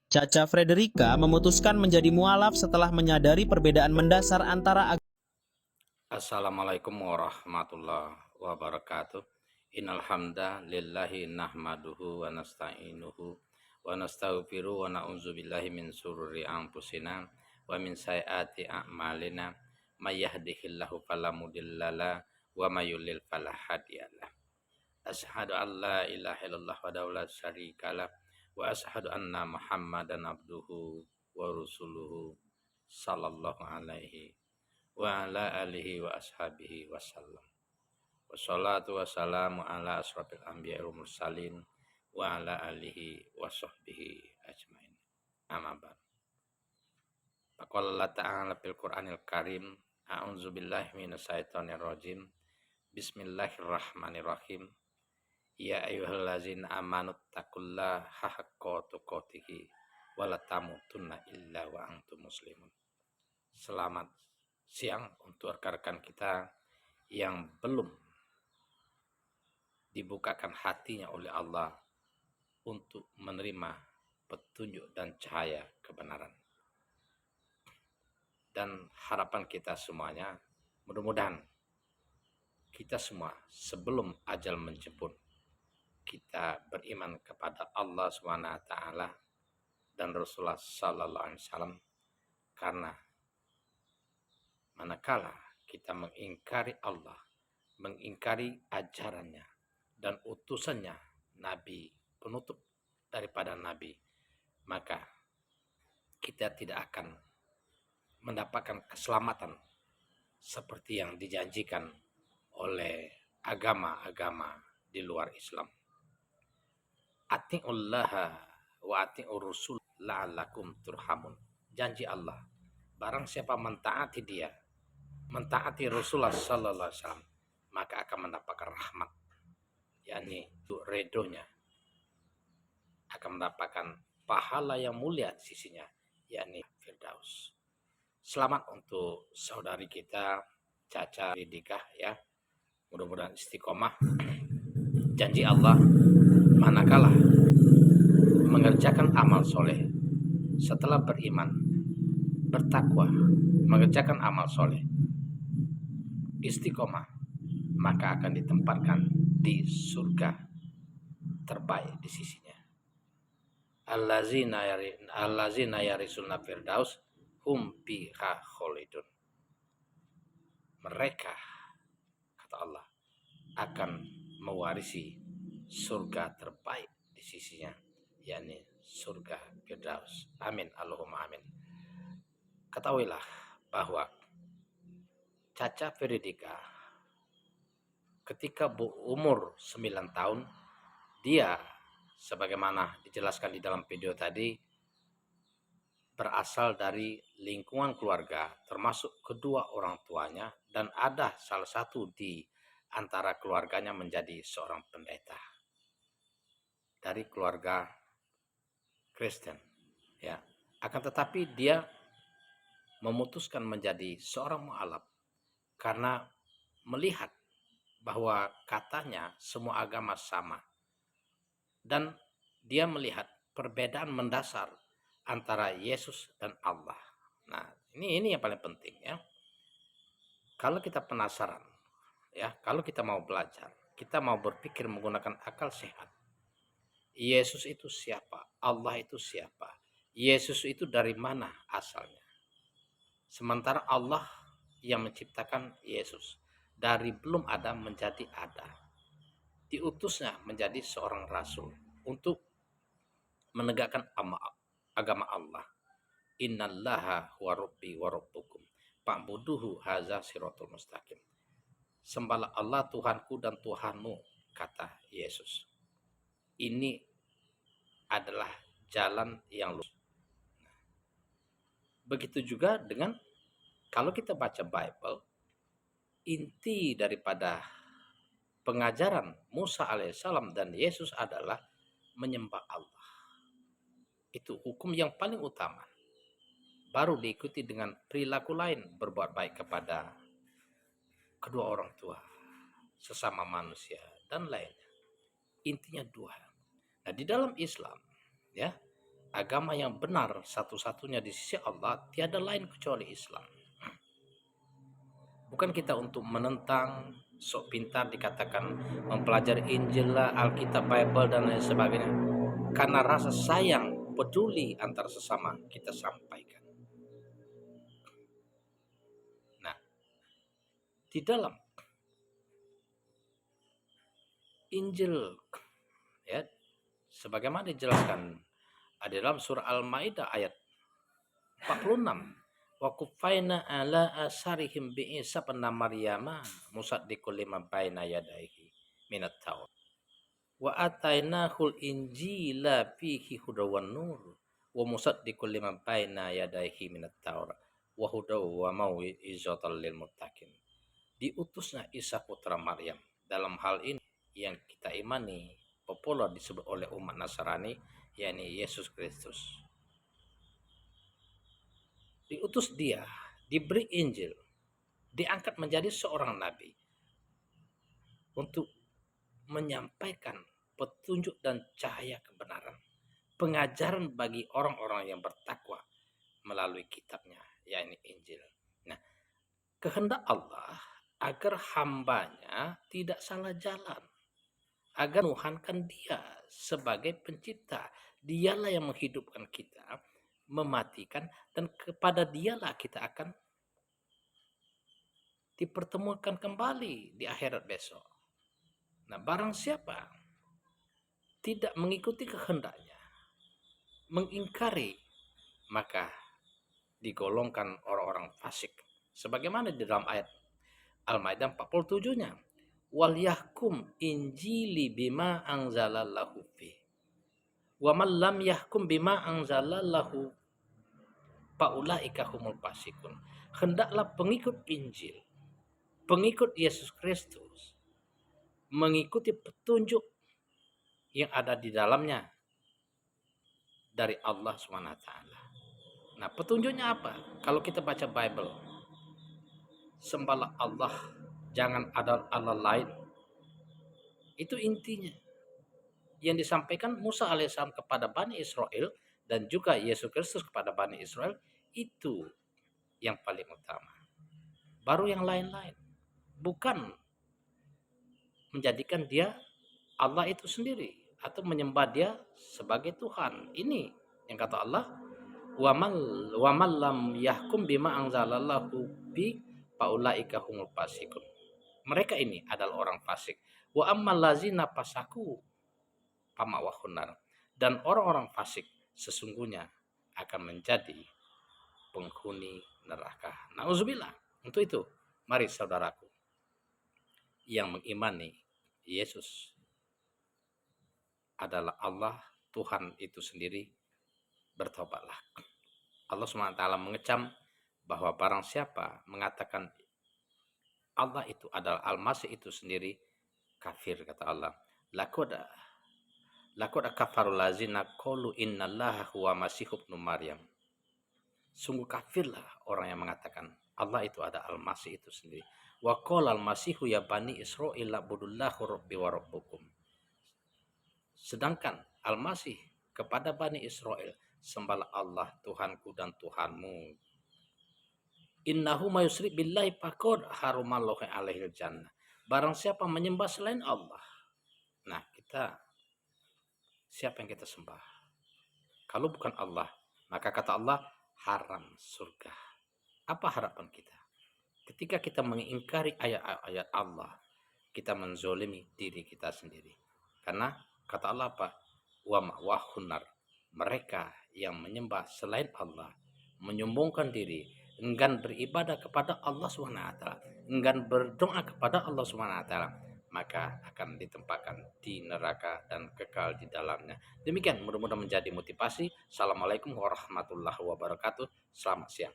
Caca Frederica memutuskan menjadi mualaf setelah menyadari perbedaan mendasar antara agama. Assalamualaikum warahmatullahi wabarakatuh. Innal hamdalillahi nahmaduhu wa nasta'inuhu wa nastaghfiruh wa na'udzubillahi min sururi anfusina wa min sayyiati a'malina. May yahdihillahu fala mudhillalah wa may yudlil fala hadiyalah. Asyhadu an la ilaha illallah wa la syarikalah wa asyhadu anna Muhammadan abduhu wa rasuluhu sallallahu alaihi wa ala alihi wa ashabihi wasallam. Wassalatu wassalamu ala asrafil anbiya wal mursalin wa ala alihi wa sahbihi ajmain. Amma ba'd. Faqala ta'ala fil Qur'anil Karim, a'udzu billahi minasyaitonir rajim. Bismillahirrahmanirrahim. Ya ayyuhallazina amanu taqullaha haqqa tuqatih wa la tamutunna illa wa antum muslimun. Selamat siang untuk rekan-rekan kita yang belum dibukakan hatinya oleh Allah untuk menerima petunjuk dan cahaya kebenaran. Dan harapan kita semuanya, mudah-mudahan kita semua sebelum ajal menjemput, kita beriman kepada Allah SWT dan Rasulullah Sallallahu Alaihi Wasallam, karena manakala kita mengingkari Allah, mengingkari ajarannya dan utusannya, Nabi, penutup daripada Nabi, maka kita tidak akan mendapatkan keselamatan seperti yang dijanjikan oleh agama-agama di luar Islam. Ati'ullaha wa ati'ur rusul la'allakum turhamun. Janji Allah, barang siapa mentaati dia, mentaati Rasulullah Sallallahu Alaihi Wasallam, maka akan mendapatkan rahmat, yakni redonya, akan mendapatkan pahala yang mulia di sisinya, yakni Firdaus. Selamat untuk saudari kita Caca Ridika ya, mudah-mudahan istiqomah. Janji Allah, manakala mengerjakan amal soleh setelah beriman, bertakwa, mengerjakan amal soleh, istiqomah, maka akan ditempatkan di surga terbaik di sisinya. Allazina yarisuna firdaus hum biha khalidun. Mereka, kata Allah, akan mewarisi surga terbaik di sisinya, yakni surga firdaus. Amin, Allahumma amin. Ketahuilah bahwa Caca Frederica ketika berumur 9 tahun, dia sebagaimana dijelaskan di dalam video tadi, berasal dari lingkungan keluarga, termasuk kedua orang tuanya, dan ada salah satu di antara keluarganya menjadi seorang pendeta dari keluarga Kristen ya. Akan tetapi dia memutuskan menjadi seorang mu'alaf karena melihat bahwa katanya semua agama sama, dan dia melihat perbedaan mendasar antara Yesus dan Allah. Nah, ini yang paling penting ya. Kalau kita penasaran ya, kalau kita mau belajar, kita mau berpikir menggunakan akal sehat. Yesus itu siapa? Allah itu siapa? Yesus itu dari mana asalnya? Sementara Allah yang menciptakan Yesus dari belum ada menjadi ada. Diutusnya menjadi seorang rasul untuk menegakkan agama Allah. Innallaha huwa rabbi wa rabbukum fa'buduhu hadza siratul mustaqim. Sembahlah Allah Tuhanku dan Tuhanmu, kata Yesus. Ini adalah jalan yang lurus. Begitu juga dengan kalau kita baca Bible, inti daripada pengajaran Musa alaihissalam dan Yesus adalah menyembah Allah. Itu hukum yang paling utama. Baru diikuti dengan perilaku lain, berbuat baik kepada kedua orang tua, sesama manusia, dan lainnya. Intinya dua. Nah, di dalam Islam ya, agama yang benar satu-satunya di sisi Allah, tiada lain kecuali Islam. Bukan kita untuk menentang, sok pintar dikatakan mempelajari Injil lah, Alkitab, Bible dan lain sebagainya. Karena rasa sayang, peduli antar sesama kita sampaikan. Nah, di dalam Injil ya, sebagaimana dijelaskan di dalam surah Al-Maidah ayat 46, wa kufaina ala asarihim bi Isa bin Maryam musaddiqul lima baina yadayhi minat taurat wa atainahul injila fihi hudaw wan nur wa musaddiqul lima baina yadayhi minat taurat wa hudaw wa mau'izatal lil muttaqin. Diutusnya Isa putra Maryam, dalam hal ini yang kita imani populer disebut oleh umat Nasrani, yakni Yesus Kristus. Diutus dia, diberi Injil, diangkat menjadi seorang nabi untuk menyampaikan petunjuk dan cahaya kebenaran, pengajaran bagi orang-orang yang bertakwa melalui kitabnya, yakni Injil. Nah, kehendak Allah agar hambanya tidak salah jalan, agar menuhankan dia sebagai pencipta. Dialah yang menghidupkan kita, mematikan, dan kepada dialah kita akan dipertemukan kembali di akhirat besok. Nah, barang siapa tidak mengikuti kehendaknya, mengingkari, maka digolongkan orang-orang fasik. Sebagaimana di dalam ayat Al-Maidah 47-nya, wal yahkum injili bima anzalallahu fi wa man lam yahkum bima anzalallahu faulaika humul fasikun. Hendaklah pengikut Injil, pengikut Yesus Kristus, mengikuti petunjuk yang ada di dalamnya dari Allah SWT. Nah, petunjuknya apa? Kalau kita baca Bible, sembahlah Allah, jangan ada Allah lain. Itu intinya yang disampaikan Musa alaihissalam kepada Bani Israel dan juga Yesus Kristus kepada Bani Israel, itu yang paling utama. Baru yang lain-lain. Bukan menjadikan dia Allah itu sendiri atau menyembah dia sebagai Tuhan. Ini yang kata Allah, wa man lam yahkum bima anzalallahu bi faulaika humul fasikun. Mereka ini adalah orang fasik. Wa ammal lazina fasaku pamawahunar. Dan orang-orang fasik sesungguhnya akan menjadi penghuni neraka. Nauzubillah. Untuk itu, mari saudaraku yang mengimani Yesus adalah Allah, Tuhan itu sendiri, bertobatlah. Allah SWT mengecam bahwa barang siapa mengatakan Allah itu adalah Al-Masih itu sendiri, kafir, kata Allah. Laqad kafarul ladzina qalu innallaha huwa masih ibnu Maryam. Sungguh kafirlah orang yang mengatakan Allah itu ada Al-Masih itu sendiri. Wa qala al-Masihu ya bani Israil abudullahu rabbi wa rabbukum. Sedangkan Al-Masih kepada Bani Israel, sembahlah Allah Tuhanku dan Tuhanmu. Innahu may yusyrik billahi faqad haramallahu alaihil jannah. Barang siapa menyembah selain Allah. Nah, siapa yang kita sembah? Kalau bukan Allah, maka kata Allah haram surga. Apa harapan kita? Ketika kita mengingkari ayat-ayat Allah, kita menzolimi diri kita sendiri. Karena kata Allah apa? Wa ma'wahunar. Mereka yang menyembah selain Allah, menyombongkan diri, enggan beribadah kepada Allah SWT, enggan berdoa kepada Allah SWT, maka akan ditempatkan di neraka dan kekal di dalamnya. Demikian, mudah-mudahan menjadi motivasi. Assalamualaikum warahmatullahi wabarakatuh. Selamat siang.